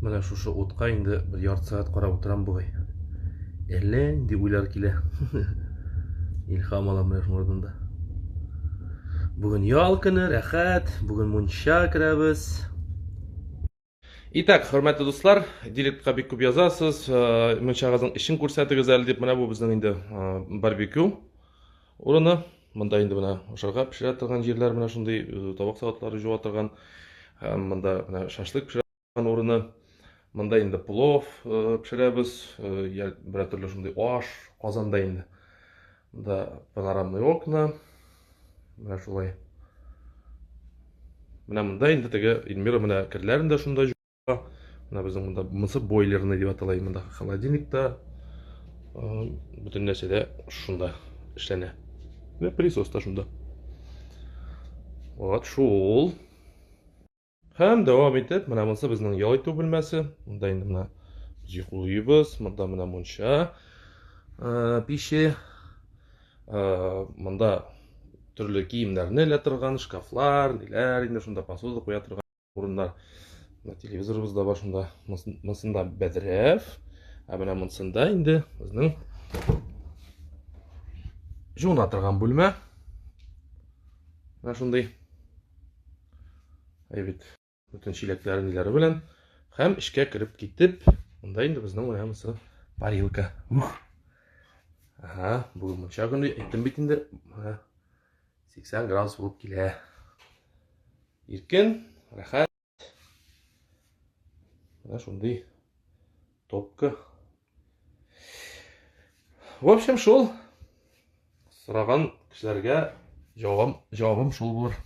Менә шушы утка инде бер ярты сәгать карап утырам бугай. Әллә инде уйлар килә. Илһам алам менә шуның урынында. Бүген ял көне, рәхәт. Бүген мунча керәбез. Итак, хөрмәтле дуслар, директка бик күп язасыз. Мунчагызның ишен күрсәтегез әле дип, менә бу безнең инде барбекю урыны. Монда инде менә ашарга пешерә торган җирләр, менә шундый табак савытлары жуа торган. Монда менә шашлык пешерә торган урыны. Монда инде плов пешерәбез, бер төрле шундый аш казанда инде. Монда панорамный окна. Менә шулай. Менә монда инде теге Эльмира менә керләрен дә шунда жуа. Менә безнең монда мысы бойлерны дип аталай. Монда холодильникта бөтен нәрсә дә шунда эшләнә. Вә присос та шунда. Вот шул. Һәм дәвам итеп, менә монсы безнең ял итү бүлмәсе. Монда инде менә йоклыйбыз, монда менә мунча пише. Монда төрле киемнәрне элә торган шкафлар, ниләр, инде шунда посуда куя торган урыннар. Телевизорыбыз да бар шунда. Монсында бәдрәф. Менә монсында инде безнең жуына торган бүлмә. Менә шундый. Әйбит. Бүтән чиләкләре ниләре белән. Һәм эшкә кереп китеп, монда инде безнең менә монсы парилка. Бүген мунча көне әйттем бит инде. 80 градус булып килә. Иркен, рәхәт. Менә шундый топка. В общем, шул. Сораган кешеләргә җавабым шул булыр.